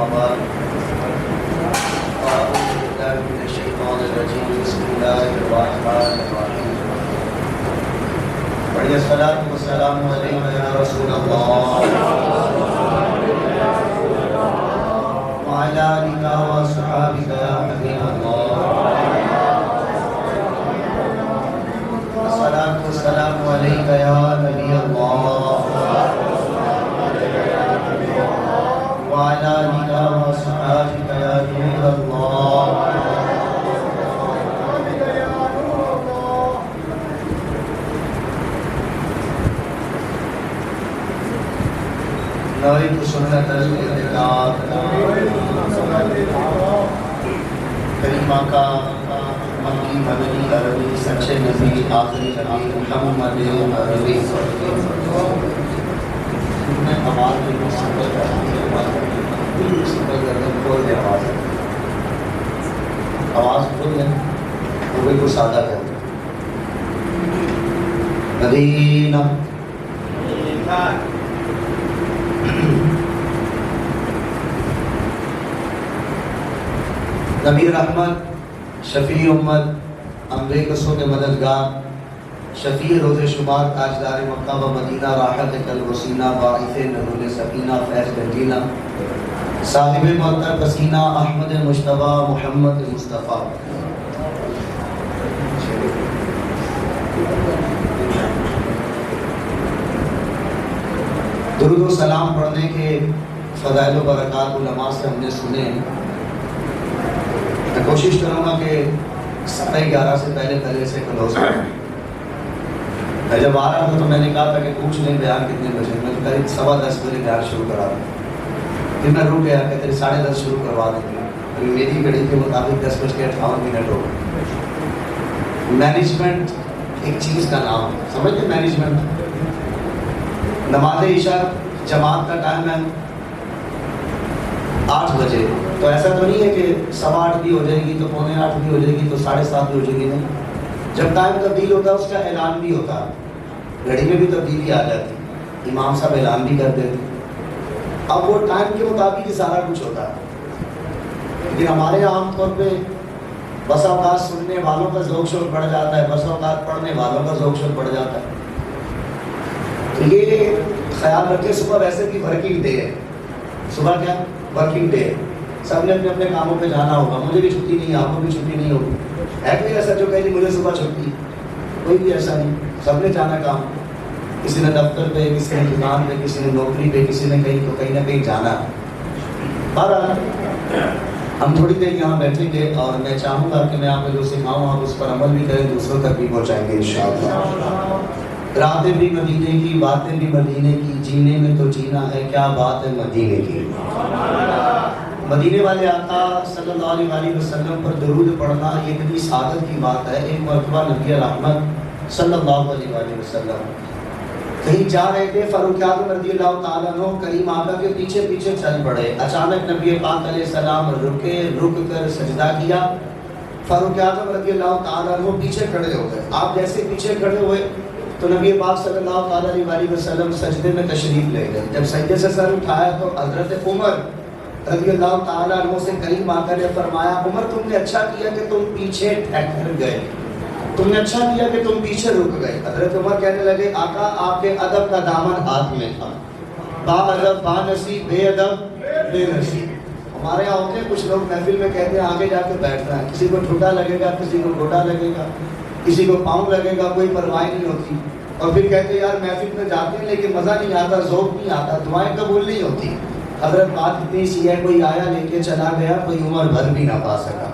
أما بعد أعوذ بالله من الشيطان الرجيم بسم الله الرحمن الرحيم بڑی الصلاة والسلام علیک یا رسول اللہ وعلى آلك وصحابك يا حبيب الله الصلاة والسلام عليك يا نبي الله وعلى آلك وصحابك يا نور الله نويت سنة الإعتقاد کریمہ کا مکی مدنی عربی سچے نبی آخری نبی محمد عربی میں آواز میں مستقبل کرنے کھول دے آواز کھول دیں وہ بالکل سادہ کرتے مدینہ نبی رحمت شفیع امت امرے قصوں کے مددگار شفیع روز شمار تاجدار مکہ و مدینہ راحت قلب و سینہ باعث نزول سکینہ فیض گنجینہ صاحب معطر پسینہ احمد مجتبیٰ محمد مصطفیٰ درود و سلام پڑھنے کے فضائل و برکات علماء سے ہم نے سنے. میں کوشش کروں گا کہ 11:30 سے پہلے سے کلوز کروں. میں جب آ رہا تھا تو میں نے کہا تھا کہ پوچھ لیں بیان کتنے بجے. میں قریب 10:15 بجے بیان شروع کرا رہا. پھر میں رک گیا کہ 10:30 شروع کروا دیں گے. میری گھڑی کے مطابق 10:58 ہو گئے. مینجمنٹ ایک چیز کا نام ہے, سمجھتے مینجمنٹ. نماز عشاء جماعت کا ٹائم ہے 8 بجے, تو ایسا تو نہیں ہے کہ 8:15 بھی ہو جائے گی تو 7:45 بھی ہو جائے گی تو 7:30 بھی ہو جائے گی. نہیں, جب ٹائم تبدیل ہوتا ہے اس کا اعلان بھی ہوتا ہے. گھڑی میں بھی تبدیلی آ جاتی, امام صاحب اعلان بھی کر دیتے. اب وہ ٹائم کے مطابق ہی سارا کچھ ہوتا ہے. لیکن ہمارے عام طور پہ بس اوقات سننے والوں کا ذوق شوق بڑھ جاتا ہے, بس اوقات پڑھنے والوں کا ذوق شوق بڑھ جاتا ہے. تو یہ خیال رکھے صبح ویسے بھی ورکنگ ڈے ہے. صبح کیا ورکنگ ڈے ہے, سب نے اپنے اپنے کاموں پہ جانا ہوگا. مجھے بھی چھٹی نہیں ہے, آپ کو بھی چھٹی نہیں ہوگی. ہے کوئی ایسا جو کہے مجھے صبح چھٹی؟ کوئی بھی ایسا نہیں, سب نے جانا کام. کسی نے دفتر پہ, کسی نے دکان پہ, کسی نے نوکری پہ, کسی نے کہیں تو کہیں نہ کہیں جانا. بہرحال ہم تھوڑی دیر یہاں بیٹھیں گے اور میں چاہوں گا کہ میں آپ کو جو سکھاؤں آپ اس پر عمل بھی کریں, دوسروں تک بھی پہنچائیں گے انشاءاللہ. راتیں بھی مدینے کی, باتیں بھی مدینے کی, جینے میں تو جینا ہے, کیا بات ہے مدینے کی. مدینے والے آقا صلی اللہ علیہ وسلم پر درود پڑھنا یہ بڑی سعادت کی بات ہے. ایک مرتبہ نبی رحمت صلی اللہ علیہ وسلم کہیں جا رہے تھے, فاروق اعظم رضی اللہ تعالیٰ عنہ کریم آقا کے پیچھے پیچھے چل پڑے. اچانک نبی پاک علیہ السلام رکے, رک کر سجدہ کیا. فاروق اعظم رضی اللہ تعالیٰ عنہ پیچھے کھڑے ہو گئے. آپ جیسے پیچھے کھڑے ہوئے تو نبی پاک صلی اللہ علیہ وسلم سجدے میں تشریف لے گئے. جب سجدے سے سر اٹھایا تو حضرت عمر رضی اللہ تعالیٰ عنہ سے کریم آقا نے فرمایا, عمر تم نے اچھا کیا کہ تم پیچھے ٹھہر گئے, تم نے اچھا کیا کہ تم پیچھے رک گئے. حضرت عمر کہنے لگے, آقا آپ کے ادب کا دامن ہاتھ میں تھا. با ادب با نصیب, بے ادب بے نصیب. ہمارے یہاں ہوتے ہیں کچھ لوگ محفل میں کہتے ہیں آگے جا کے بیٹھنا ہے, کسی کو ٹھوٹا لگے گا, کسی کو گھوٹا لگے گا, کسی کو پاؤں لگے گا, کوئی پرواہ نہیں ہوتی. اور پھر کہتے ہیں یار محفل میں جاتے ہیں لیکن مزہ نہیں آتا, ذوق نہیں آتا, دعائیں قبول نہیں ہوتی. حضرت بات اتنی سی ہے, کوئی آیا لے کے چلا گیا, کوئی عمر بھر بھی نہ پا سکا.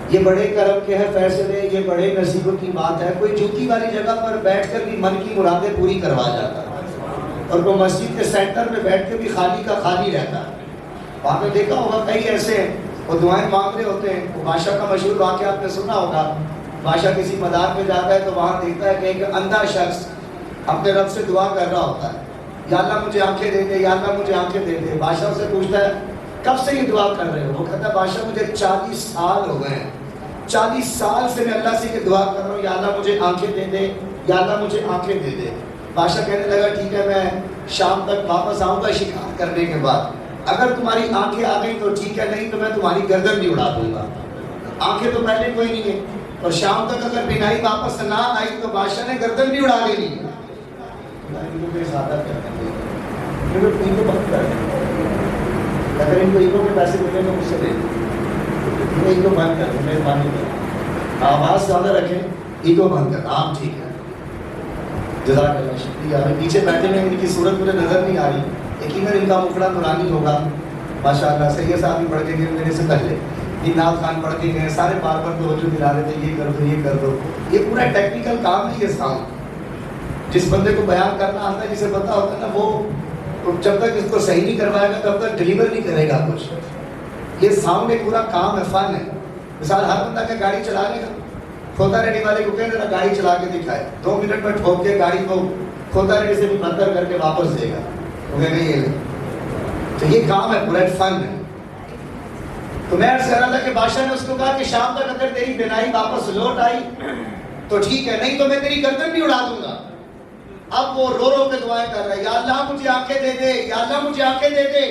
یہ بڑے کرم کے ہیں فیصلے, یہ بڑے نصیبوں کی بات ہے. کوئی جھکی والی جگہ پر بیٹھ کر بھی من کی مرادیں پوری کروا جاتا ہے, اور وہ مسجد کے سینٹر میں بیٹھ کے بھی خالی کا خالی رہتا ہے. آپ نے دیکھا ہوگا کئی ایسے وہ دعائیں مانگ رہے ہوتے ہیں. وہ بادشاہ کا مشہور واقعہ آپ نے سنا ہوگا. بادشاہ کسی مدار پہ جاتا ہے تو وہاں دیکھتا ہے کہ ایک اندھا شخص اپنے رب سے دعا کر رہا ہوتا ہے, یا اللہ مجھے آنکھیں دے دے, یا اللہ مجھے آنکھیں دے دے. بادشاہ سے پوچھتا ہے کب سے یہ دعا کر رہے ہو؟ وہ کہتا ہے بادشاہ مجھے 40 سال ہو گئے ہیں, 40 سال سے میں اللہ سے یہ دعا کر رہا ہوں, یا اللہ مجھے آنکھیں دے دے, یا اللہ مجھے آنکھیں دے دے. بادشاہ کہنے لگا ٹھیک ہے, میں شام تک واپس آؤں گا شکار کرنے کے بعد. اگر تمہاری آنکھیں آ گئی تو ٹھیک ہے، نہیں تو میں تمہاری گردن بھی اڑا دوں گا. آنکھیں تو پہلے کوئی نہیں ہے، اور شام تک اگر بینائی واپس نہ آئی تو بادشاہ نے گردن بھی اڑا دینی ہے. اگر ان کو ایگو کے پیسے ملیں تو مجھ سے دے دیں. ایگو بند کر دیں، مہربانی کر، آواز زیادہ رکھیں، ایگو بند کر. ہاں ٹھیک ہے، جزاک اللہ، شکریہ. پیچھے بیٹھے میں ان کی صورت مجھے نظر نہیں آ رہی، یقیناً ان کا مکھڑا نورانی ہوگا ماشاء اللہ. سید صاحب بھی پڑھ کے گئے میرے سے پہلے، یہ نعت خان پڑھ کے گئے، سارے بار بار توجہ دلا رہے تھے یہ کر دو یہ کر دو. یہ پورا ٹیکنیکل کام ہے. یہ ساؤنڈ جس بندے کو بیان کرنا آتا ہے، جسے پتا ہوتا ہے نا، وہ جب تک اس کو صحیح نہیں کروائے گا تب تک ڈلیور نہیں کرے گا کچھ. یہ ساؤنڈ ایک پورا کام ہے، فن ہے. مثال ہر بندہ کہ گاڑی چلا لے گا، کھوتا ریڈی والے کو کہیں ذرا گاڑی چلا کے دکھائے، 2 منٹ میں ٹھوک کے گاڑی کو کھوتا ریڈی سے بھی بندر کر کے واپس دے گا. وہ کہے گا یہ لے. تو یہ کام ہے، پورا فن ہے. تو میں عرض کر رہا تھا کہ بادشاہ نے اس کو کہا کہ شام تک اگر تیری بینائی واپس لوٹ آئی تو ٹھیک ہے، نہیں تو میں تیری گردن بھی اڑا دوں گا. اب وہ رو رو کے دعائیں کر رہا ہے، یا اللہ مجھے آنکھیں دے دے، یا اللہ مجھے آنکھیں دے دے،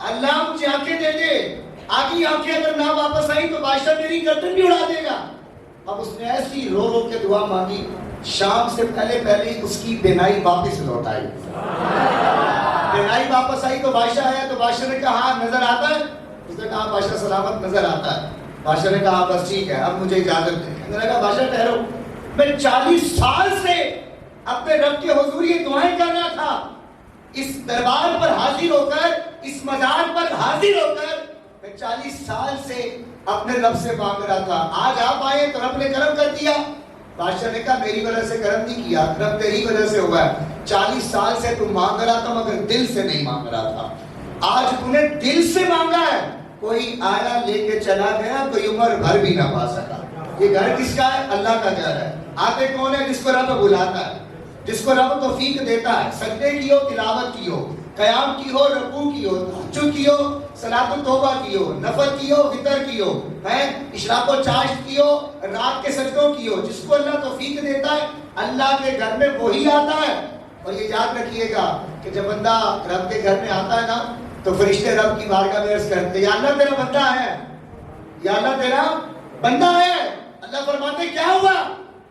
اللہ مجھے آنکھیں دے دے. آگی آنکھیں اگر نہ واپس آئی تو بادشاہ میری گردن بھی اڑا دے گا. اب اس نے ایسی رو رو کے دعا مانگی، شام سے پہلے پہلے اس کی بینائی واپس لوٹ آئی. بینائی واپس آئی تو بادشاہ آیا، تو بادشاہ نے کہا ہاں نظر آتا ہے. اس نے کہا بادشاہ سلامت نظر آتا ہے. بادشاہ نے کہا بس ٹھیک ہے، اب مجھے اجازت دیں. میں نے کہا بادشاہ ٹھہرو، میں 40 سال سے اپنے رب کے حضور یہ دعائیں کر رہا تھا. اس دربار پر حاضر ہو کر، اس مزار پر حاضر ہو کر میں 40 سال سے اپنے رب سے مانگ رہا تھا. آج آپ آئے تو رب نے کرم کر دیا. بادشاہ نے کہا میری وجہ سے کرم نہیں کیا، رب تیری وجہ سے ہوا ہے. 40 سال سے تم مانگ رہا تھا مگر دل سے نہیں مانگ رہا تھا. آج تم نے دل سے مانگا ہے. کوئی آیا لے کے چلا گیا، کوئی عمر بھر بھی نہ پا سکا. یہ گھر کس کا ہے؟ اللہ کا گھر ہے. آتے کون ہے؟ جس کو رب بلاتا ہے، جس کو رب توفیق دیتا ہے. سجدے کی ہو، تلاوت کی ہو، قیام کی ہو، رکوع کی ہو، تہجد کی ہو، صلاۃ التوبہ کی ہو، نفل کی ہو، وتر کی ہو، اشراق و چاشت کی ہو، رات کے سجدوں کی ہو. جس کو اللہ توفیق دیتا ہے اللہ کے گھر میں وہی آتا ہے. اور یہ یاد رکھیے گا کہ جب بندہ رب کے گھر میں آتا ہے نا تو فرشتے رب کی بارگاہ میں عرض کرتے یا اللہ تیرا بندہ ہے، یا اللہ تیرا بندہ ہے. اللہ فرماتے کیا ہوا؟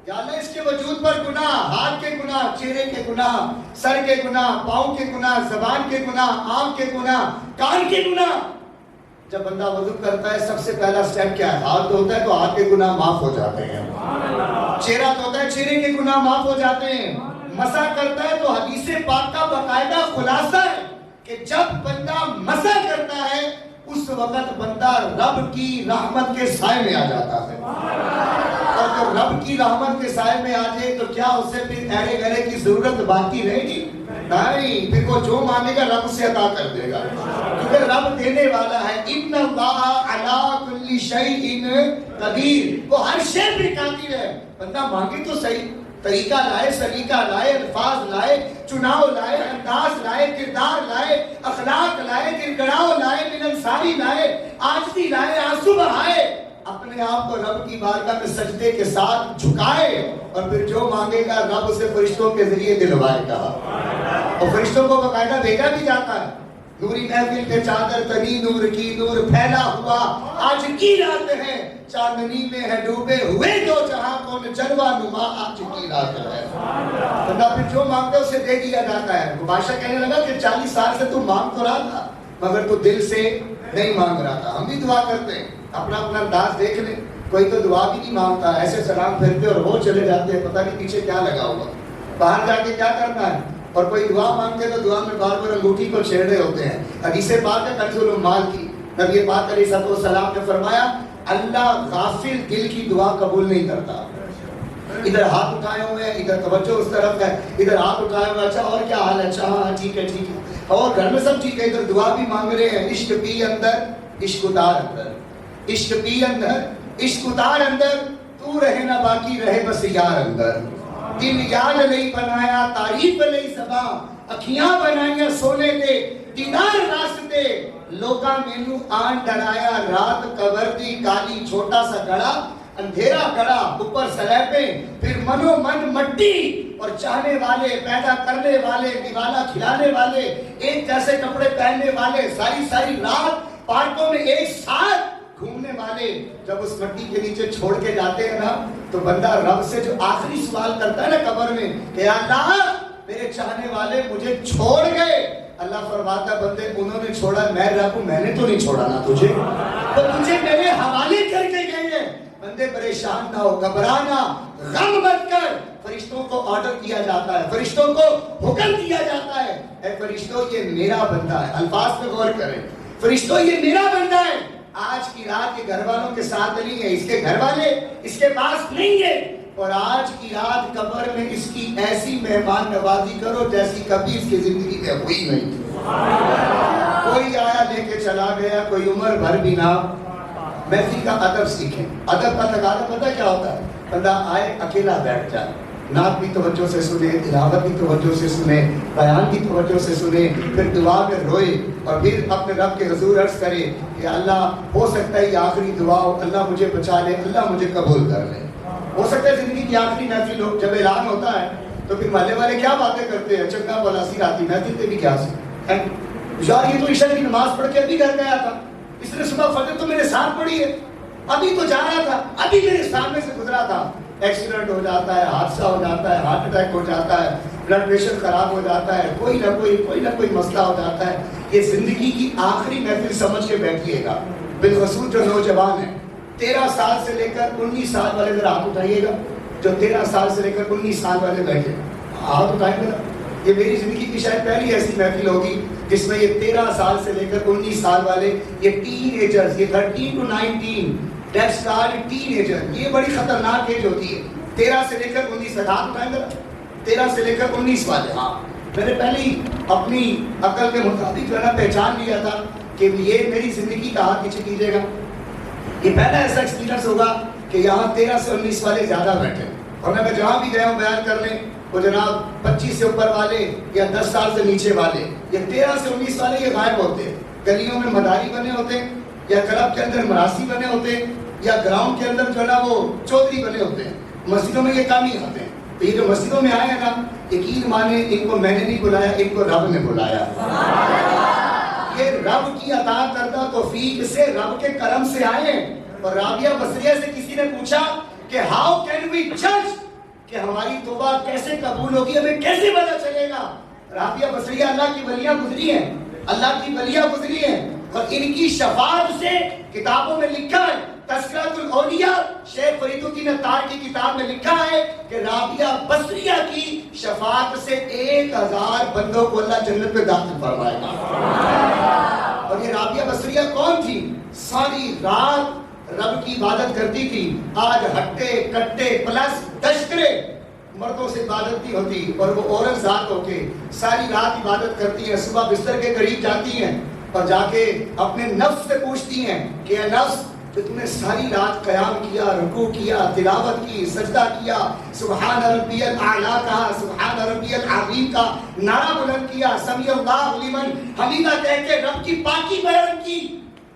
یا اللہ اس کے وجود پر گناہ، ہاتھ کے گناہ، چہرے کے گناہ، سر کے گناہ، پاؤں کے گناہ، زبان کے گناہ، آنکھ کے گناہ، کان کے گناہ. جب بندہ وضو کرتا ہے سب سے پہلا سٹیپ کیا ہے؟ ہاتھ دھوتا ہے تو ہاتھ کے گناہ معاف ہو جاتے ہیں. چہرہ دھوتا ہے، چہرے کے گناہ معاف ہو جاتے ہیں. مسح کرتا ہے تو حدیث پاک کا باقاعدہ خلاصہ ہے کہ جب بندہ مسح کرتا ہے اس وقت بندہ رب کی رحمت کے سائے میں آ جاتا ہے. اور جب رب کی رحمت کے سائے میں آ جائے تو کیا اسے پھر ایڑے گڑے کی ضرورت باقی رہے گی؟ نہیں، پھر وہ جو مانگے گا رب اسے عطا کر دے گا، کیونکہ رب دینے والا ہے. ان اللہ علی کل شیء قدیر، وہ ہر شے پہ قادر ہے. بندہ مانگے تو صحیح، طریقہ لائے، سلیقہ لائے، الفاظ لائے، چناؤ لائے، انداز لائے، کردار لائے، اخلاق لائے، گڑ گڑاؤ لائے، ملنساری لائے، عاجزی لائے، آنسو بہائے، اپنے آپ کو رب کی بارگاہ میں سجدے کے ساتھ جھکائے، اور پھر جو مانگے گا رب اسے فرشتوں کے ذریعے دلوائے گا. اور فرشتوں کو باقاعدہ بھیجا بھی جاتا ہے. نوری محفل پہ چادر تنی نور کی، نور پھیلا ہوا آج کی رات ہے، چاندنی میں ہے ڈوبے ہوئے دو جہاں، کون جلوہ نما آج کی رات ہے. بندہ پھر جو مانگتا ہے اسے دے دیا جاتا ہے. وہ بادشاہ کہنے لگا کہ 40 سال سے تم مانگ تو رہا تھا مگر تو دل سے نہیں مانگ رہا تھا. ہم بھی دعا کرتے ہیں، اپنا اپنا انداز دیکھ لیں. کوئی تو دعا بھی نہیں مانگتا، ایسے سلام پھرتے اور وہ چلے جاتے ہیں، پتہ نہیں پیچھے کیا لگا ہوا، باہر جا کے کیا کرنا ہے. اور کوئی دعا مانگتے تو دعا میں بار بار انگوٹھی کو چھیڑ رہے ہوتے ہیں. حدیث پاک ہے کنز العمال کی، نبی پاک علیہ السلام نے فرمایا اللہ غافل دل کی دعا قبول نہیں کرتا. ادھر ہاتھ اٹھائے ہوئے ہیں، ادھر توجہ اس طرف ہے، ادھر ہاتھ اٹھائے ہوئے، اچھا اور کیا حال ہے، اچھا ہاں ٹھیک ہے ٹھیک ہے، اور گھر میں سب ٹھیک ہے، ادھر دعا بھی مانگ رہے ہیں. عشق پی اندر، عشق اتار اندر، عشق پی اندر، عشق اتار اندر، تو رہے نہ باقی رہے بس یار اندر. دل یاد نہیں بنایا تعریف نہیں زباں، اکھیاں بنائیاں سونے دے دیدار راستے، لوکاں مینوں آن ڈرایا رات قبر دی کالی چھوٹا سا گڑا اندھیرا کڑا اوپر سلیبیں، پھر منو من مٹی، اور چاہنے والے، پیدا کرنے والے، دیوانا کھلانے والے، ایک جیسے کپڑے پہننے والے، ساری رات پارکوں میں ایک ساتھ گھومنے والے، جب اس مٹی کے نیچے چھوڑ کے جاتے ہیں نا تو بندہ رب سے جو آخری سوال کرتا ہے نا قبر میں کہ اللہ میرے چاہنے والے مجھے چھوڑ گئے، اللہ فرماتا بندے انہوں نے چھوڑا، میں رب میں نے تو نہیں چھوڑا نا تجھے، تو تجھے میرے حوالے کر کے گئے ہیں۔ بندے پریشان نہ ہو، گھبرانا، غم مت کر، فرشتوں کو آرڈر کیا جاتا ہے، فرشتوں کو حکم دیا جاتا ہے، اے فرشتوں یہ میرا بندہ ہے، الفاظ پہ غور کریں، فرشتوں یہ میرا بندہ ہے، آج کی رات کے گھر والوں کے ساتھ نہیں ہے، اس کے گھر والے اس کے پاس نہیں ہے، اور آج کی رات قبر میں اس کی ایسی مہمان نوازی کرو جیسی کبھی اس کی زندگی میں ہوئی نہیں تھی۔ کوئی آیا لے کے چلا گیا، کوئی عمر بھر بھی نہ۔ محفل کا ادب سیکھیں، ادب کا تقاضا پتہ کیا ہوتا ہے؟ بندہ آئے اکیلا بیٹھ جائے، نعت بھی توجہ سے سنے، تلاوت بھی توجہ سے سنے، بیان بھی توجہ سے سنے، پھر دعا میں روئے، اور پھر اپنے رب کے حضور عرض کرے کہ اللہ ہو سکتا ہے یہ آخری دعا ہو، اللہ مجھے بچا لے، اللہ مجھے قبول کر لے۔ ہو سکتا ہے زندگی کی آخری محفل ہو، جب اعلان ہوتا ہے تو پھر محلے والے کیا باتیں کرتے ہیں، چنگا بلاسی آتی محفل پہ بھی کیا سے یار یہ تو عشاء کی نماز پڑھ کے ابھی گھر گیا تھا، اس نے صبح فجر تو میرے ساتھ پڑھی ہے، ابھی تو جا رہا تھا، ابھی میرے سامنے سے گزرا تھا۔ ایکسیڈنٹ ہو جاتا ہے، حادثہ ہو جاتا ہے، ہارٹ اٹیک ہو جاتا ہے، بلڈ پریشر خراب ہو جاتا ہے، کوئی نہ کوئی مسئلہ ہو جاتا ہے۔ یہ زندگی کی آخری محفل سمجھ کے بیٹھیے گا، بالخصوص جو نوجوان ہیں، 13 سال سے لے کر 19 سال والے ذرا ہاتھ اٹھائیے گا، جو 13 سال سے لے کر 19 سال والے بیٹھے ہاتھ اٹھائیں گے۔ یہ میری زندگی کی شاید پہلی ایسی محفل ہوگی جس میں یہ 13 سال سے لے کر 19 سال والے، یہ ٹین ایجرز، یہ 13 to 19 That's called teenager، یہ بڑی خطرناک ایج ہوتی ہے، 13 سے لے کر 19 تک۔ ہاتھ اٹھائیں گے، 13 سے لے کر 19 والے۔ ہاں میں نے پہلے ہی اپنی عقل کے مطابق جو ہے نا پہچان لیا تھا کہ یہ میری زندگی کا ہاتھ پیچھے کیجیے گا، یہ پہلا ایسا ایکسپیرینس ہوگا کہ یہاں 13 سے 19 والے زیادہ بیٹھے، اور میں جہاں بھی گیا ہوں بیان کرنے، وہ جناب 25 سے اوپر والے یا 10 سال سے نیچے والے، یہ 13 سے 19 والے یہ غائب ہوتے ہیں، گلیوں میں مداری بنے ہوتے ہیں، یا کلب کے اندر مراسی بنے ہوتے ہیں، یا گراؤنڈ کے اندر جو ہے نا وہ چودھری بنے ہوتے ہیں، مسجدوں میں یہ کام ہی آتے ہیں۔ تو یہ جو مسجدوں میں آئے ہیں نا، یقین مانے ان کو میں نے نہیں بلایا، ان کو رب نے بلایا۔ یہ رب کی عطا کردہ توفیق سے، رب کے کرم سے آئے ہیں۔ اور رابعہ بصریہ سے کسی نے پوچھا کہ ہاؤ کین وی جج، کہ ہماری توبہ کیسے قبول ہوگی، ہمیں کیسے پتہ چلے گا؟ رابعہ بصریہ اللہ کی ولیاں گزری ہیں، اللہ کی ولیاں گزری ہیں، اور ان کی شفاعت سے کتابوں میں لکھا ہے، تذکرۃ الاولیاء شیخ فرید الدین اتار کی کتاب میں لکھا ہے کہ رابعہ بصریہ کی شفاعت سے 1000 بندوں کو اللہ جنت میں داخل فرمائے گا۔ اور یہ رابعہ بصریہ کون تھی؟ ساری رات رب کی عبادت کرتی تھی، آج ہٹے کٹے پلس دشکرے مردوں سے عبادت نہیں ہوتی، اور وہ عورت ذات ہو کے ساری رات عبادت کرتی ہیں، صبح بستر کے قریب جاتی ہیں اور جا کے اپنے نفس سے پوچھتی ہیں کہ اے نفس کہ تم نے ساری رات قیام کیا، رکوع کیا، تلاوت کی، سجدہ کیا، سبحان ربی الاعلیٰ کہا، سبحان ربی العظیم کا نعرہ بلند کیا، سمیع اللہ لمن حمیدہ کہہ کے رب کی پاکی بیان کی،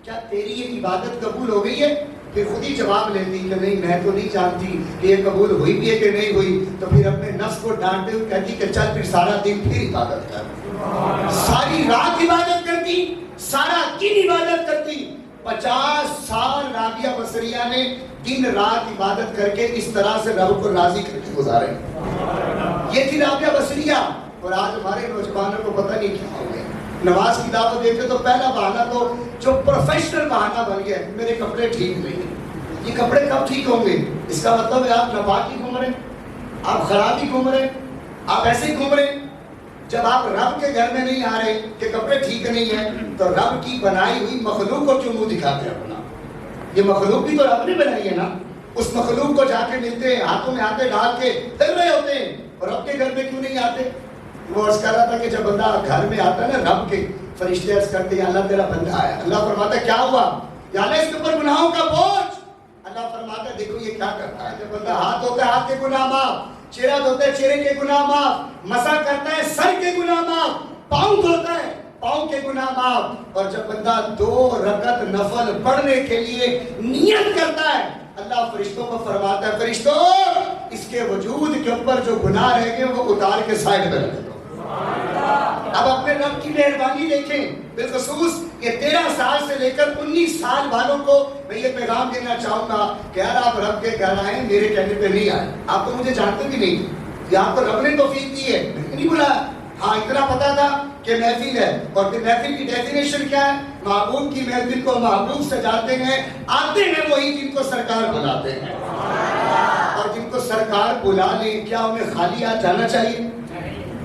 کیا تیری یہ عبادت قبول ہو گئی ہے؟ پھر خود ہی جواب لیتی کہ نہیں میں تو نہیں جانتی کہ یہ قبول ہوئی بھی ہے کہ نہیں ہوئی، تو پھر اپنے نفس کو ڈانٹتے ہوئے کہتی کہ چل پھر سارا دن پھر عبادت کر، ساری رات عبادت کرتی، سارا دن عبادت کرتی۔ 50 سال رابعہ بصریہ نے دن رات عبادت کر کے اس طرح سے رب کو راضی کر کے گزارے، یہ تھی رابعہ بصریہ۔ اور آج ہمارے نوجوانوں کو پتہ نہیں کیا ہو گیا، نماز کی دعوت دیتے تو پہلا بہانہ تو جو پروفیشنل بہانہ بن گیا ہے، میرے کپڑے ٹھیک نہیں ہیں۔ یہ کپڑے کب ٹھیک ہوں گے؟ اس کا مطلب ہے آپ ناپاک ہی گھوم رہے ہیں، آپ خراب ہی گھوم رہے ہیں، آپ ایسے ہی گھوم رہے ہیں۔ جب آپ رب کے گھر میں نہیں آ رہے کہ کپڑے ٹھیک نہیں ہیں، تو رب کی بنائی ہوئی مخلوق کو کیوں منہ دکھاتے ہیں اپنا؟ یہ مخلوق بھی تو رب نے بنائی ہے نا، اس مخلوق کو جا کے ملتے ہیں، ہاتھوں میں ہاتھیں ڈال کے پھر رہے ہوتے ہیں، اور رب کے گھر میں کیوں نہیں آتے؟ وہ عرض کر رہا تھا کہ جب بندہ گھر میں آتا ہے نا، رب کے فرشتے عرض کرتے ہیں اللہ تیرا بندہ آیا، اللہ فرماتا ہے کیا ہوا؟ یا اللہ اس کے اوپر گناہوں کا بوجھ، اللہ فرماتا ہے دیکھو یہ کیا کرتا ہے، جب بندہ ہاتھ دھوتا ہے ہاتھ کے گناہ معاف، چہرہ دھوتا ہے چہرے کے گناہ معاف، مسح کرتا ہے سر کے گناہ معاف، پاؤں دھوتا ہے پاؤں کے گناہ معاف، اور جب بندہ 2 رکعت نفل پڑھنے کے لیے نیت کرتا ہے اللہ فرشتوں کو فرماتا ہے فرشتوں اس کے وجود کے اوپر جو گناہ رہ گئے وہ اتار کے سائڈ میں رکھ دو۔ اب اپنے رب کی مہربانی دیکھیں، بالخصوص یہ 13 سال سے لے کر 19 سال والوں کو میں یہ پیغام دینا چاہوں گا کہ یار آپ رب کے گھر آئیں، میرے کہنے پہ نہیں آئے، آپ تو مجھے جانتے بھی نہیں کہ آپ کو رب نے توفیق دی ہے، نہیں بلایا، ہاں اتنا پتا تھا کہ محفل ہے، اور پھر محفل کی ڈیفینیشن کیا ہے؟ محبوب کی محفل کو محبوب سجاتے ہیں، آتے ہیں وہی جن کو سرکار بلاتے ہیں، اور جن کو سرکار بلا لے کیا انہیں خالی ہاتھ جانا چاہیے؟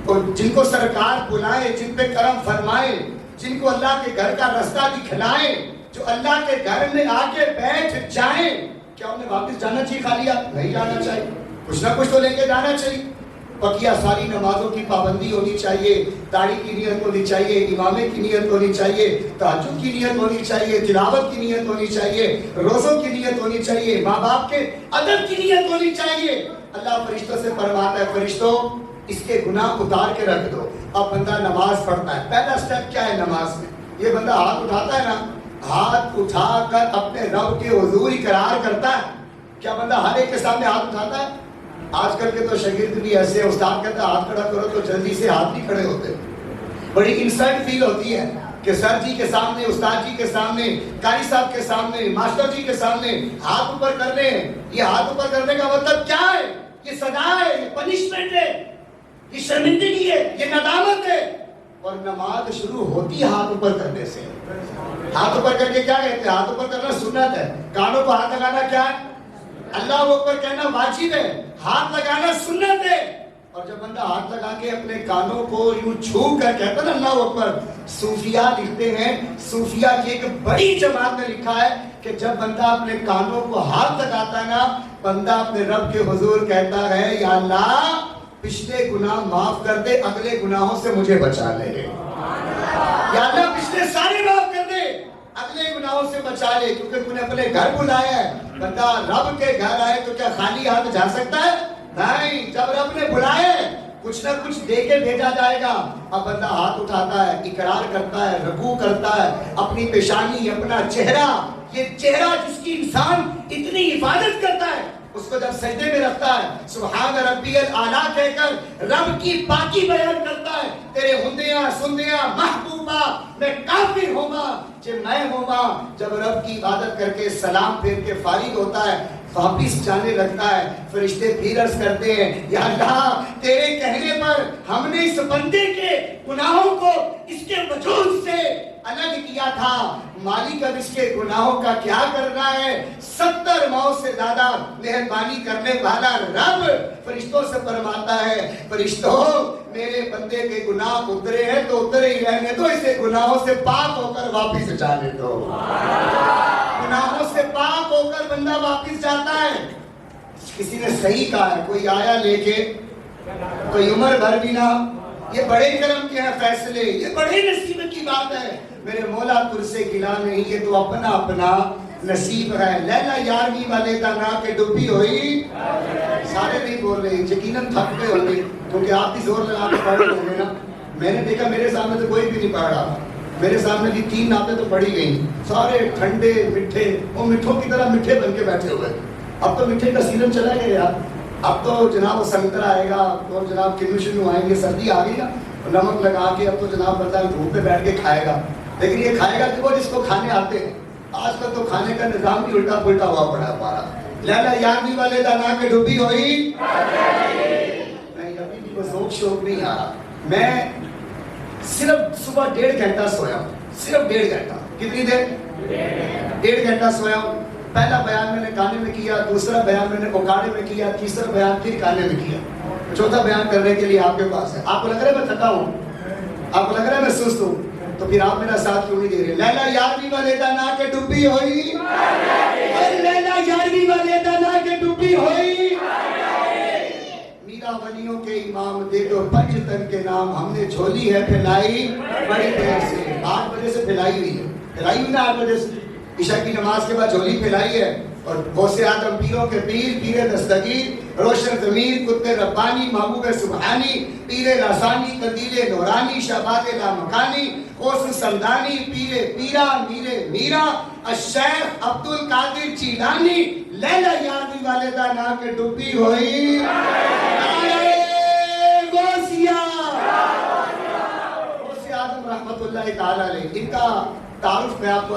اور جن کو سرکار بلائے، جن پہ کرم فرمائے، جن کو اللہ کے گھر کا رستہ دکھلائے، جو اللہ کے گھر میں آ کے بیٹھ جائیں، کیا انہیں واپس جانا چاہیے خالی ہاتھ؟ نہیں جانا چاہیے، کچھ نہ کچھ تو لے کے جانا چاہیے۔ پکیا ساری نمازوں کی پابندی ہونی چاہیے، داڑھی کی نیت ہونی چاہیے، امامے کی نیت ہونی چاہیے، تہجد کی نیت ہونی چاہیے، تلاوت کی نیت ہونی چاہیے، روزوں کی نیت ہونی چاہیے، ماں باپ کے ادب کی نیت ہونی چاہیے۔ اللہ فرشتوں سے فرماتا ہے فرشتوں اس کے گناہ اتار کے رکھ دو۔ اب بندہ نماز پڑھتا ہے، پہلا سٹیپ کیا ہے نماز میں؟ یہ بندہ ہاتھ اٹھاتا ہے نا، ہاتھ اٹھا کر اپنے رب کے حضور اقرار کرتا ہے۔ کیا بندہ ہر ایک کے سامنے ہاتھ اٹھاتا ہے؟ آج کل کے تو شاگرد بھی ایسے، استاد کہتا ہے ہاتھ کھڑا کرو تو جلدی سے ہاتھ نہیں کھڑے ہوتے، بڑی انسلٹ فیل ہوتی ہے کہ سر جی کے سامنے، استاد جی کے سامنے، قاری صاحب کے سامنے، ماسٹر جی کے سامنے ہاتھ اوپر کر رہے ہیں۔ یہ ہاتھ اوپر کرنے کا مطلب کیا ہے؟ یہ سزا ہے، یہ پنشمنٹ ہے، یہ شرمندگی ہے، یہ ندامت ہے۔ اور نماز شروع ہوتی ہاتھ اوپر کرنے سے۔ ہاتھ اوپر کر کے کیا کہتے ہیں؟ ہاتھ اوپر کرنا سنت ہے، کانوں کو ہاتھ لگانا کیا ہے؟ اللہ اکبر کہنا واجب ہے، ہاتھ لگانا سنت ہے۔ اور جب بندہ ہاتھ لگا کے اپنے کانوں کو یوں چھو کر کہتا ہے اللہ اکبر، صوفیاء لکھتے ہیں، صوفیاء کی ایک بڑی جماعت میں لکھا ہے کہ جب بندہ اپنے کانوں کو ہاتھ لگاتا ہے نا، بندہ اپنے رب کے حضور کہتا ہے یا اللہ پچھلے گناہ معاف کر دے، اگلے گناہوں سے مجھے بچا لے، یا اللہ پچھلے سارے معاف کر دے، اگلے گناہوں سے بچا لے، کیونکہ تو نے اپنے گھر بلایا ہے۔ بندہ رب کے گھر آئے تو کیا خالی ہاتھ جا سکتا ہے؟ نہیں، جب رب نے بلائے کچھ نہ کچھ دے کے بھیجا جائے گا۔ اب بندہ ہاتھ اٹھاتا ہے، اقرار کرتا ہے، رکوع کرتا ہے، اپنی پیشانی، اپنا چہرہ، یہ چہرہ جس کی انسان اتنی حفاظت کرتا ہے، اس کو جب سجدے میں رکھتا ہے سبحان ربی الاعلیٰ کہہ کر رب کی پاکی بیان کرتا ہے، تیرے ہندیاں سندیاں محبوبہ میں کافر ہوما جے میں ہوما۔ جب رب کی عبادت کر کے سلام پھیر کے فارغ ہوتا ہے، واپس جانے لگتا ہے، فرشتے پھر عرض کرتے ہیں یا اللہ تیرے کہنے پر ہم نے اس بندے کے گناہوں کو اس کے وجود سے الگ کیا تھا، مالک اب اس کے گناہوں کا کیا کرنا ہے؟ 70 ماؤں سے زیادہ مہربانی کرنے والا رب فرشتوں سے فرماتا ہے فرشتوں میرے بندے کے گناہ اترے ہیں تو اترے ہی رہنے دو، اسے گناہوں سے پاک ہو کر واپس جانے دو۔ گناہوں سے پاک ہو کر بندہ واپس جاتا ہے۔ کسی نے صحیح کہا ہے، کوئی آیا لے کے کوئی عمر بھر بھی نہ، یہ بڑے کرم کے ہیں فیصلے، یہ بڑے نصیب کی بات ہے، میرے مولا تر سے گلا نہیں، یہ تو اپنا اپنا نصیب ہے۔ لیلا یارویں والے دا نا کے ڈبی ہوئی، سارے نہیں بول رہے، یقیناً تھک پہ ہوں گے کیونکہ آپ بھی زور لگا کے پڑھ رہے ہیں نا۔ میں نے دیکھا میرے سامنے تو کوئی بھی نہیں پڑھ رہا، میرے سامنے بھی 3 نعتیں تو پڑھی گئی، سارے ٹھنڈے میٹھے، وہ میٹھوں کی طرح میٹھے بن کے بیٹھے ہوئے۔ اب تو میٹھے کا سیزن چلا گیا، اب تو جناب سنترا آئے گا، تو جناب کنو شنو آئیں گے، سردی آ گئی نا، نمک لگا کے اب تو جناب بندہ دھوپ پہ بیٹھ کے کھائے گا، لیکن یہ کھائے گا کہ وہ جس کو کھانے آتے ہیں۔ آج کل تو کھانے کا نظام بھی الٹا پلٹا ہوا پڑا ہمارا۔ لیلا یارویں والے دا نا کے ڈوبی ہوئی، نہیں ابھی بھی وہ ذوق شوق نہیں آ رہا۔ میں صرف صبح 1.5 گھنٹہ سویا ہوں، صرف 1.5 گھنٹہ۔ کتنی دیر؟ 1.5 گھنٹہ سویا ہوں۔ پہلا بیان میں نے کانے میں کیا، دوسرا بیان میں نے اوکاڑے میں کیا، تیسرا بیان پھر کانے میں کیا، چوتھا بیان کرنے کے لیے آپ کے پاس ہے۔ آپ کو لگ رہا ہے میں تھکا ہوں، آپ کو لگ رہا ہے میں سست ہوں، تو پھر آپ میرا ساتھ کیوں نہیں دے رہے؟ لیلا یارویں والے دا نا کے ڈوبی ہوئی، لیلا یارویں والے دا نا کے ڈوبی ہوئی، میرا ولیوں کے امام دے دو 5 تن کے نام، ہم نے جھولی ہے پھیلائی بڑی دیر سے، 8 بجے سے پھیلائی ہوئی ہے، پھیلائی ہوئی نا 8 بجے سے، عشاء کی نماز کے بعد جھولی پھیلائی ہے۔ اور غوث اعظم پیروں کے پیر، پیر دستگیر، روشن ضمیر، قطب ربانی، محبوب سبحانی، پیر لاسانی، قندیل نورانی، شہباز لامکانی، غوث سمدانی، پیرے پیرا، میرے میرا، الشیخ عبد القادر جیلانی، لیلا یاروی والے دا نا کے ڈبی ہوئی نعرہ غوثیہ، غوث اعظم رحمت اللہ تعالی علیہ۔ ان کا تعارف میں آپ کو